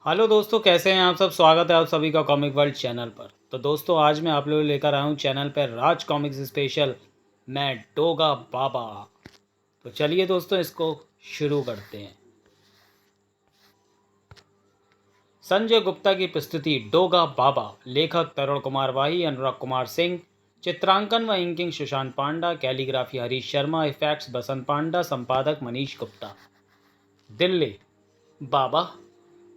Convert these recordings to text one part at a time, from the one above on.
Hello दोस्तों, कैसे हैं आप सब। स्वागत है आप सभी का कॉमिक वर्ल्ड चैनल पर। तो दोस्तों, आज मैं आप लोगों को लेकर आया हूँ चैनल पर राज कॉमिक्स स्पेशल। मैं डोगा बाबा। तो चलिए दोस्तों, इसको शुरू करते हैं। संजय गुप्ता की प्रस्तुति डोगा बाबा। लेखक तरुण कुमार वाही, अनुराग कुमार सिंह। चित्रांकन व इंकिंग सुशांत पांडा। कैलीग्राफी हरीश शर्मा। इफेक्ट्स बसंत पांडा। संपादक मनीष गुप्ता। दिल्ली। बाबा,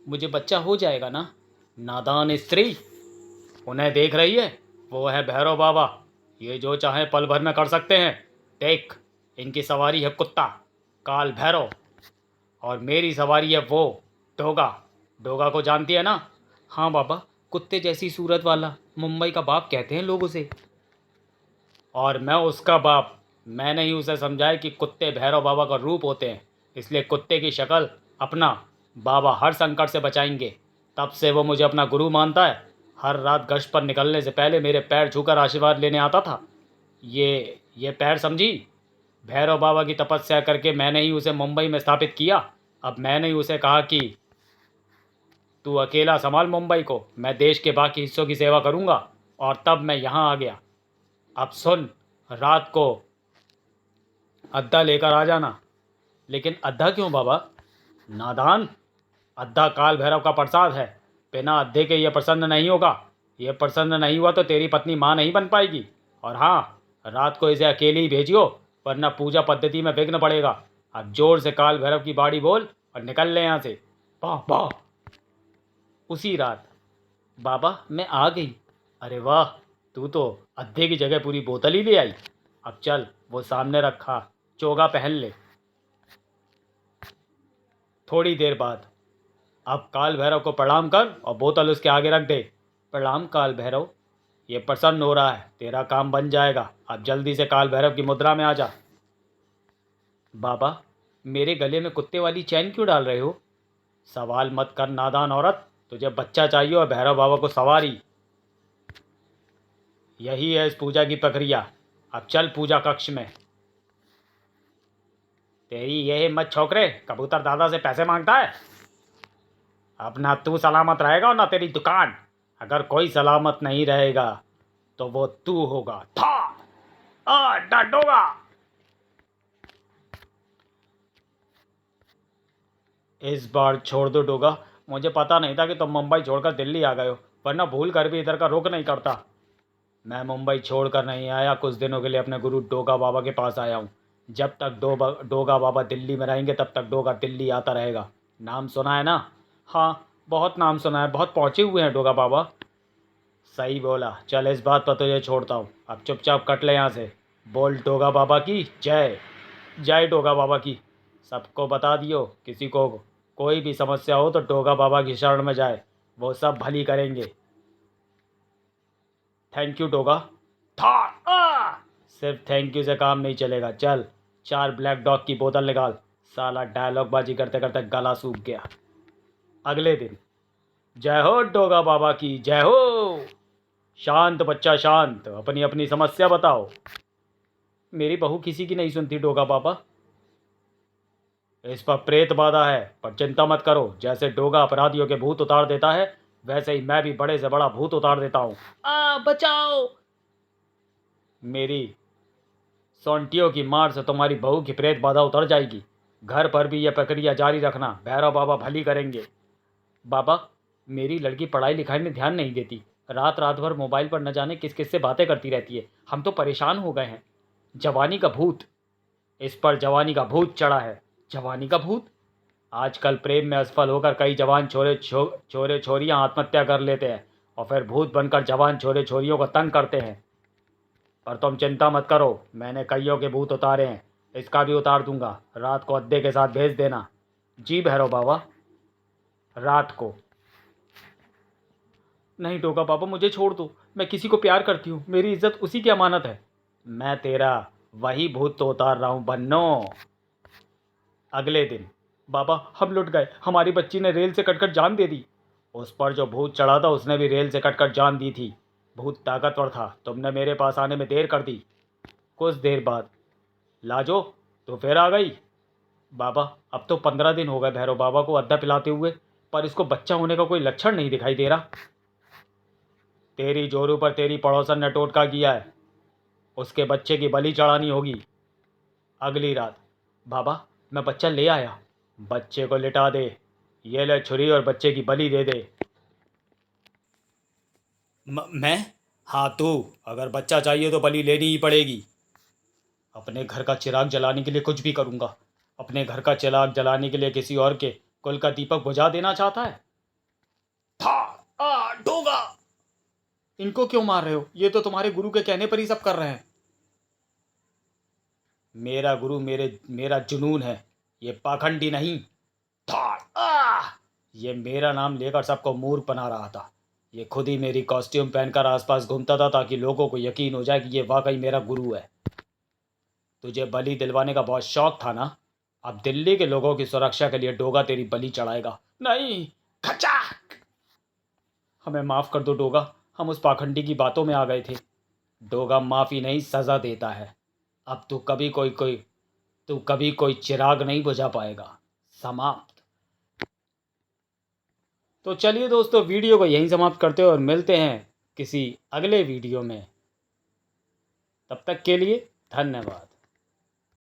मुझे बच्चा हो जाएगा ना। नादान स्त्री, उन्हें देख रही है? वो है भैरव बाबा। ये जो चाहे पल भर में कर सकते हैं। देख, इनकी सवारी है कुत्ता काल भैरव, और मेरी सवारी है वो डोगा। डोगा को जानती है ना? हाँ बाबा, कुत्ते जैसी सूरत वाला, मुंबई का बाप कहते हैं लोग उसे। और मैं उसका बाप। मैंने ही उसे समझाया कि कुत्ते भैरव बाबा का रूप होते हैं, इसलिए कुत्ते की शक्ल अपना बाबा हर संकट से बचाएंगे। तब से वो मुझे अपना गुरु मानता है। हर रात गश्त पर निकलने से पहले मेरे पैर छूकर आशीर्वाद लेने आता था। ये पैर समझी? भैरव बाबा की तपस्या करके मैंने ही उसे मुंबई में स्थापित किया। अब मैंने ही उसे कहा कि तू अकेला संभाल मुंबई को, मैं देश के बाकी हिस्सों की सेवा करूंगा। और तब मैं यहाँ आ गया। अब सुन, रात को अद्दा लेकर आ जाना। लेकिन अद्दा क्यों बाबा? नादान, अद्दा काल भैरव का प्रसाद है। बिना अद्दे के ये प्रसन्न नहीं होगा। ये प्रसन्न नहीं हुआ तो तेरी पत्नी माँ नहीं बन पाएगी। और हाँ, रात को इसे अकेले ही भेजियो, वरना पूजा पद्धति में विघ्न पड़ेगा। अब जोर से काल भैरव की बाड़ी बोल और निकल ले यहाँ से। वाह वाह। उसी रात। बाबा, मैं आ गई। अरे वाह, तू तो अद्दे की जगह पूरी बोतल ही ले आई। अब चल, वो सामने रखा चोगा पहन ले। थोड़ी देर बाद। अब काल भैरव को प्रणाम कर और बोतल उसके आगे रख दे। प्रणाम काल भैरव। ये प्रसन्न हो रहा है, तेरा काम बन जाएगा। अब जल्दी से काल भैरव की मुद्रा में आ जा। बाबा, मेरे गले में कुत्ते वाली चैन क्यों डाल रहे हो? सवाल मत कर नादान औरत, तुझे बच्चा चाहिए और भैरव बाबा को सवारी। यही है इस पूजा की प्रक्रिया। अब चल पूजा कक्ष में। तेरी ये हिम्मत छोकरे, कबूतर दादा से पैसे मांगता है? अब ना तू सलामत रहेगा और ना तेरी दुकान। अगर कोई सलामत नहीं रहेगा तो वो तू होगा। था डांटोगा। इस बार छोड़ दो डोगा। मुझे पता नहीं था कि तुम मुंबई छोड़कर दिल्ली आ गए हो, वरना भूल कर भी इधर का रुख नहीं करता। मैं मुंबई छोड़कर नहीं आया, कुछ दिनों के लिए अपने गुरु डोगा बाबा के पास आया हूँ। जब तक डोगा बाबा दिल्ली में रहेंगे तब तक डोगा दिल्ली आता रहेगा। नाम सुना है ना? हाँ, बहुत नाम सुना है, बहुत पहुँचे हुए हैं डोगा बाबा। सही बोला। चल, इस बात पर तुझे छोड़ता हूँ, अब चुपचाप कट ले यहाँ से। बोल डोगा बाबा की जय। जय डोगा बाबा की। सबको बता दियो, किसी को कोई भी समस्या हो तो डोगा बाबा की शरण में जाए, वो सब भली करेंगे। Thank you Doga. था सिर्फ थैंक यू से काम नहीं चलेगा। चल, 4 ब्लैक डॉग की बोतल निकाल। साला डायलॉग बाजी करते करते गला सूख गया। अगले दिन। जय हो डोगा बाबा की जय हो। शांत बच्चा शांत, अपनी अपनी समस्या बताओ। मेरी बहू किसी की नहीं सुनती डोगा बाबा। इस पर प्रेत बाधा है, पर चिंता मत करो। जैसे डोगा अपराधियों के भूत उतार देता है, वैसे ही मैं भी बड़े से बड़ा भूत उतार देता हूँ। बचाओ। मेरी सोंटियों की मार से तुम्हारी बहू की प्रेत बाधा उतर जाएगी। घर पर भी यह प्रक्रिया जारी रखना, भैरव बाबा भली करेंगे। बाबा, मेरी लड़की पढ़ाई लिखाई में ध्यान नहीं देती। रात रात भर मोबाइल पर न जाने किस किस से बातें करती रहती है। हम तो परेशान हो गए हैं। जवानी का भूत। इस पर जवानी का भूत चढ़ा है। जवानी का भूत? आजकल प्रेम में असफल होकर कई जवान छोरे छोरियां आत्महत्या कर लेते हैं और फिर भूत बनकर जवान छोरे छोरियों को तंग करते हैं। पर तुम चिंता मत करो, मैंने कईयों के भूत उतारे हैं। इसका भी उतार दूंगा। रात को अद्दे के साथ भेज देना। जी भैरव बाबा। रात को। नहीं डोगा बाबा, मुझे छोड़ दो। मैं किसी को प्यार करती हूँ, मेरी इज्जत उसी की अमानत है। मैं तेरा वही भूत तो उतार रहा हूँ बन्नो। अगले दिन। बाबा, हम लुट गए, हमारी बच्ची ने रेल से कटकर जान दे दी। उस पर जो भूत चढ़ा था उसने भी रेल से कटकर जान दी थी। भूत ताकतवर था, तुमने मेरे पास आने में देर कर दी। कुछ देर बाद। लाजो, तो फिर आ गई। बाबा, अब तो 15 दिन हो गए भैरव बाबा को अद्दा पिलाते हुए। पर इसको बच्चा होने का कोई लक्षण नहीं दिखाई दे रहा। तेरी जोरू पर तेरी पड़ोसन ने टोटका किया है, उसके बच्चे की बलि चढ़ानी होगी। अगली रात, बाबा मैं बच्चा ले आया। बच्चे को लिटा दे, ये ले छुरी और बच्चे की बलि दे दे। मैं? हाँ तू, अगर बच्चा चाहिए तो बलि लेनी ही पड़ेगी। अपने घर का चिराग जलाने के लिए कुछ भी करूंगा। अपने घर का चिराग जलाने के लिए किसी और के कुल का दीपक बुझा देना चाहता है। डोगा, इनको क्यों मार रहे हो? ये तो तुम्हारे गुरु के कहने पर ही सब कर रहे हैं। मेरा गुरु मेरा जुनून है, ये पाखंडी नहीं। ये मेरा नाम लेकर सबको मूर्ख बना रहा था। ये खुद ही मेरी कॉस्ट्यूम पहनकर आसपास घूमता था ताकि लोगों को यकीन हो जाए कि ये वाकई मेरा गुरु है। तुझे बलि दिलवाने का बहुत शौक था ना? अब दिल्ली के लोगों की सुरक्षा के लिए डोगा तेरी बलि चढ़ाएगा। नहीं। खचाक! हमें माफ कर दो डोगा, हम उस पाखंडी की बातों में आ गए थे। डोगा माफी नहीं सजा देता है। अब तू कभी कोई चिराग नहीं बुझा पाएगा। समाप्त। तो चलिए दोस्तों, वीडियो को यहीं समाप्त करते हैं और मिलते हैं किसी अगले वीडियो में। तब तक के लिए धन्यवाद।